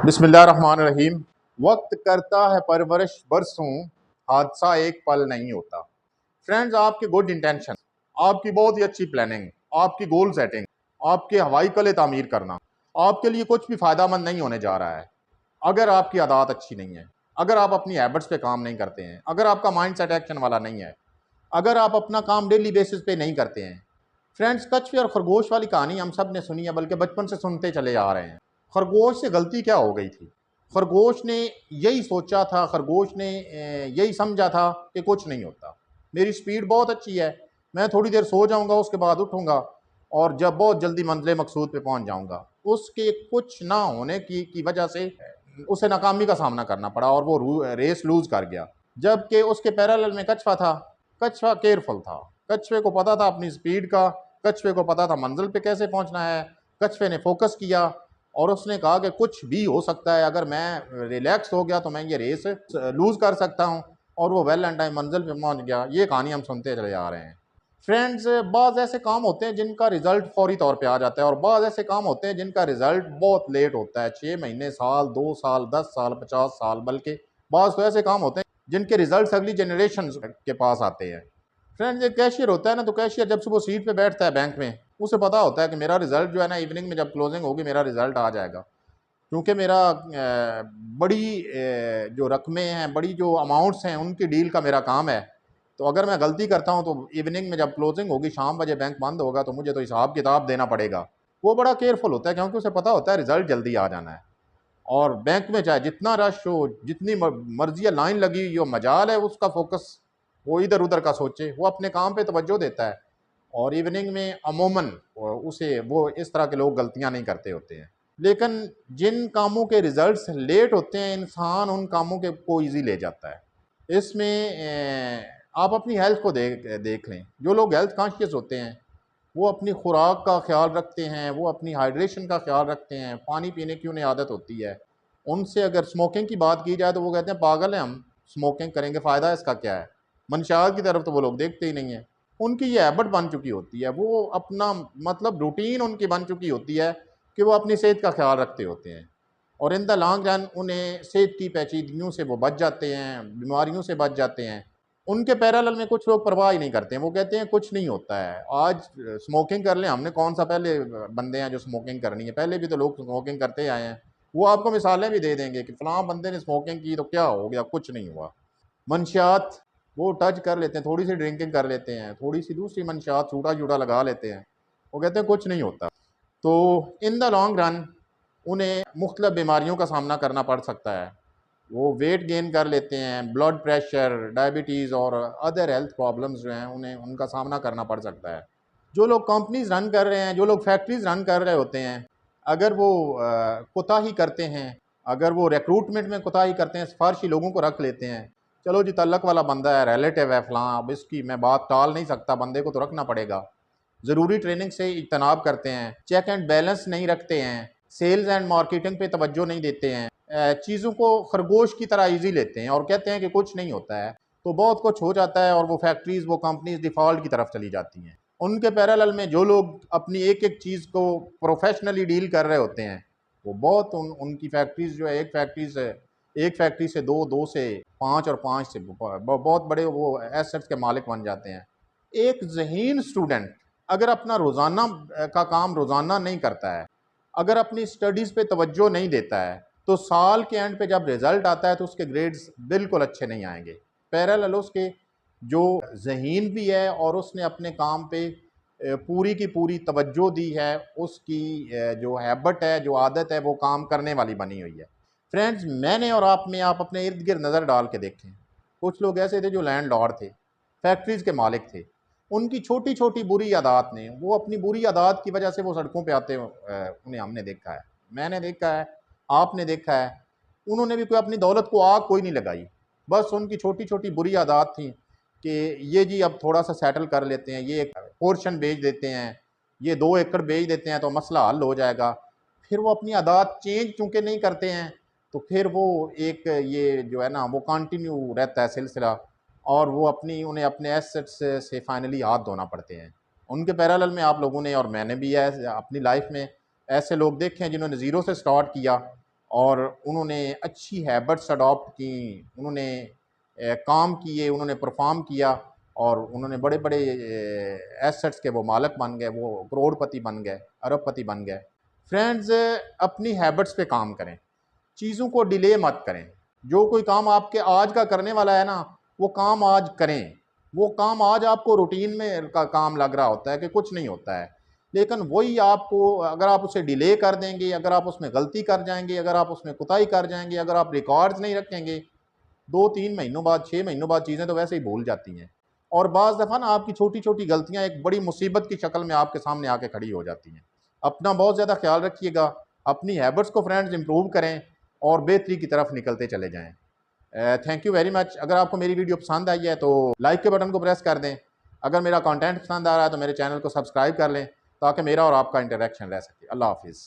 बिस्मिल्लाहिर्रहमानिर्रहीम। वक्त करता है परवरिश बरसों, हादसा एक पल नहीं होता। फ्रेंड्स, आपके गुड इंटेंशन, आपकी बहुत ही अच्छी प्लानिंग, आपकी गोल सेटिंग, आपके हवाई कले तामीर करना आपके लिए कुछ भी फायदा मंद नहीं होने जा रहा है अगर आपकी आदत अच्छी नहीं है, अगर आप अपनी हैबिट्स पे काम नहीं करते हैं, अगर आपका माइंड सेट एक्शन वाला नहीं है, अगर आप अपना काम डेली बेसिस पे नहीं करते हैं। फ्रेंड्स, कछुए और खरगोश वाली कहानी हम सब ने सुनी है, बल्कि बचपन से सुनते चले आ रहे हैं। खरगोश से गलती क्या हो गई थी? खरगोश ने यही सोचा था, खरगोश ने यही समझा था कि कुछ नहीं होता, मेरी स्पीड बहुत अच्छी है, मैं थोड़ी देर सो जाऊंगा, उसके बाद उठूंगा और जब बहुत जल्दी मंजिल मकसूद पे पहुंच जाऊंगा। उसके कुछ ना होने की वजह से उसे नाकामी का सामना करना पड़ा और वो रेस लूज कर गया। जबकि उसके पैरेलल में कछुआ था। कछुआ केयरफुल था, कछुए को पता था अपनी स्पीड का, कछुए को पता था मंजिल पे कैसे पहुंचना है। कछुए ने फोकस किया और उसने कहा कि कुछ भी हो सकता है, अगर मैं रिलैक्स हो गया तो मैं ये रेस लूज कर सकता हूँ। और वो वेल एंड टाइम मंजिल पे पहुंच गया। ये कहानी हम सुनते चले आ रहे हैं। फ्रेंड्स, बाज़ ऐसे काम होते हैं जिनका रिजल्ट फौरी तौर पे आ जाता है और बाज़ ऐसे काम होते हैं जिनका रिजल्ट बहुत लेट होता है, 6 महीने, साल, 2 साल, 10 साल, 50 साल, बल्कि बाज़ तो ऐसे काम होते हैं जिनके रिजल्ट अगली जनरेशन के पास आते हैं। फ्रेंड्स, एक कैशियर होता है ना, तो कैशियर जब सुबह सीट पे बैठता है बैंक में, उसे पता होता है कि मेरा रिजल्ट जो है ना, इवनिंग में जब क्लोजिंग होगी मेरा रिजल्ट आ जाएगा। क्योंकि मेरा बड़ी जो रकमें हैं, बड़ी जो अमाउंट्स हैं, उनकी डील का मेरा काम है। तो अगर मैं गलती करता हूँ तो इवनिंग में जब क्लोजिंग होगी, शाम बजे बैंक बंद होगा, तो मुझे तो हिसाब किताब देना पड़ेगा। वो बड़ा केयरफुल होता है क्योंकि उसे पता होता है रिजल्ट जल्दी आ जाना है। और बैंक में चाहे जितना रश हो, जितनी मर्जी है, लाइन लगी हुई हो, मजाल है उसका फोकस वो इधर उधर का सोचे, वो अपने काम पे तवज्जो देता है। और इवनिंग में अमूमन उसे वो इस तरह के लोग गलतियां नहीं करते होते हैं। लेकिन जिन कामों के रिजल्ट्स लेट होते हैं, इंसान उन कामों के को ईजी ले जाता है। इसमें आप अपनी हेल्थ को देख लें। जो लोग हेल्थ कॉन्शियस होते हैं वो अपनी खुराक का ख्याल रखते हैं, वो अपनी हाइड्रेशन का ख्याल रखते हैं, पानी पीने की उन्हें आदत होती है। उनसे अगर स्मोकिंग की बात की जाए तो वो कहते हैं पागल है हम, स्मोकिंग करेंगे, फ़ायदा इसका क्या है। मंशात की तरफ तो वो लोग देखते ही नहीं है। उनकी ये हैबिट बन चुकी होती है, वो अपना मतलब रूटीन उनकी बन चुकी होती है कि वो अपनी सेहत का ख्याल रखते होते हैं। और इन द लॉन्ग रन उन्हें सेहत की पेचीदगियों से वो बच जाते हैं, बीमारियों से बच जाते हैं। उनके पैरेलल में कुछ लोग परवाह ही नहीं करते हैं, वो कहते हैं कुछ नहीं होता है, आज स्मोकिंग कर लें, हमने कौन सा पहले बंदे हैं जो स्मोकिंग करनी है, पहले भी तो लोग स्मोकिंग करते आए हैं। वो आपको मिसालें भी दे देंगे कि फलां बंदे ने स्मोकिंग की तो क्या हो गया, कुछ नहीं हुआ। मंशियात वो टच कर लेते हैं, थोड़ी सी ड्रिंकिंग कर लेते हैं, थोड़ी सी दूसरी मंशियात छूटा छूटा लगा लेते हैं, वो कहते हैं कुछ नहीं होता। तो इन द लॉन्ग रन उन्हें मुख्तलिफ बीमारियों का सामना करना पड़ सकता है। वो वेट गेन कर लेते हैं, ब्लड प्रेशर, डायबिटीज़ और अदर हेल्थ प्रॉब्लम्स जो हैं उन्हें उनका सामना करना पड़ सकता है। जो लोग कंपनीज रन कर रहे हैं, जो लोग फैक्ट्रीज रन कर रहे होते हैं, अगर वो कोताही करते हैं, अगर वो रिक्रूटमेंट में कोताही करते हैं, सिफारशी लोगों को रख लेते हैं, चलो जी तल्लक वाला बंदा है, रिलेटिव है फलां, अब इसकी मैं बात टाल नहीं सकता, बंदे को तो रखना पड़ेगा। ज़रूरी ट्रेनिंग से इज्तनाब करते हैं, चेक एंड बैलेंस नहीं रखते हैं, सेल्स एंड मार्केटिंग पे तवज्जो नहीं देते हैं, चीज़ों को खरगोश की तरह ईजी लेते हैं और कहते हैं कि कुछ नहीं होता है, तो बहुत कुछ हो जाता है और वो फैक्ट्रीज, वो कंपनीज डिफ़ॉल्ट की तरफ चली जाती हैं। उनके पैरेलल में जो लोग अपनी एक एक चीज़ को प्रोफेशनली डील कर रहे होते हैं, वो बहुत उनकी फैक्ट्रीज जो है, एक फैक्ट्री से दो, दो से पाँच और पाँच से बहुत बड़े वो एसेट्स के मालिक बन जाते हैं। एक ज़हीन स्टूडेंट अगर अपना रोज़ाना का काम रोज़ाना नहीं करता है, अगर अपनी स्टडीज़ पे तवज्जो नहीं देता है, तो साल के एंड पे जब रिज़ल्ट आता है तो उसके ग्रेड्स बिल्कुल अच्छे नहीं आएंगे। पैरेलल उसके जो ज़हीन भी है और उसने अपने काम पे पूरी की पूरी तवज्जो दी है, उसकी जो हैबिट है, जो आदत है, वो काम करने वाली बनी हुई है। फ्रेंड्स, मैंने और आप में, आप अपने इर्द गिर्द नज़र डाल के देखें, कुछ लोग ऐसे थे जो लैंड लॉर्ड थे, फैक्ट्रीज़ के मालिक थे। उनकी छोटी छोटी बुरी आदत ने, वो अपनी बुरी आदत की वजह से वो सड़कों पे आते उन्हें हमने देखा है, मैंने देखा है, आपने देखा है। उन्होंने भी कोई अपनी दौलत को आग कोई नहीं लगाई, बस उनकी छोटी छोटी बुरी आदत थी कि ये जी अब थोड़ा सा सेटल कर लेते हैं, ये एक पोर्शन बेच देते हैं, ये 2 एकड़ बेच देते हैं तो मसला हल हो जाएगा। फिर वो अपनी आदत चेंज चूँकि नहीं करते हैं, तो फिर वो एक ये जो है ना वो कंटिन्यू रहता है सिलसिला, और वो उन्हें अपने एसेट्स से फाइनली हाथ धोना पड़ते हैं। उनके पैरेलल में आप लोगों ने और मैंने भी अपनी लाइफ में ऐसे लोग देखे हैं जिन्होंने ज़ीरो से स्टार्ट किया और उन्होंने अच्छी हैबिट्स अडॉप्ट की, उन्होंने काम किए, उन्होंने परफॉर्म किया और उन्होंने बड़े बड़े एसेट्स के वो मालिक बन गए, वो करोड़पति बन गए, अरबपति बन गए। फ्रेंड्स, अपनी हैबिट्स पे काम करें, चीज़ों को डिले मत करें। जो कोई काम आपके आज का करने वाला है ना, वो काम आज करें। वो काम आज आपको रूटीन में का काम लग रहा होता है कि कुछ नहीं होता है, लेकिन वही आपको अगर आप उसे डिले कर देंगे, अगर आप उसमें गलती कर जाएंगे, अगर आप उसमें कुताही कर जाएंगे, अगर आप रिकॉर्ड्स नहीं रखेंगे, 2-3 महीनों बाद, 6 महीनों बाद चीज़ें तो वैसे ही भूल जाती हैं। और बाज़ दफ़ा ना आपकी छोटी छोटी गलतियां एक बड़ी मुसीबत की शक्ल में आपके सामने आके खड़ी हो जाती हैं। अपना बहुत ज़्यादा ख्याल रखिएगा, अपनी हैबिट्स को फ्रेंड्स इंप्रूव करें और बेहतरी की तरफ निकलते चले जाएं। Thank you very much. अगर आपको मेरी वीडियो पसंद आई है तो लाइक के बटन को प्रेस कर दें। अगर मेरा कंटेंट पसंद आ रहा है तो मेरे चैनल को सब्सक्राइब कर लें ताकि मेरा और आपका इंटरेक्शन रह सके। अल्लाह हाफिज़।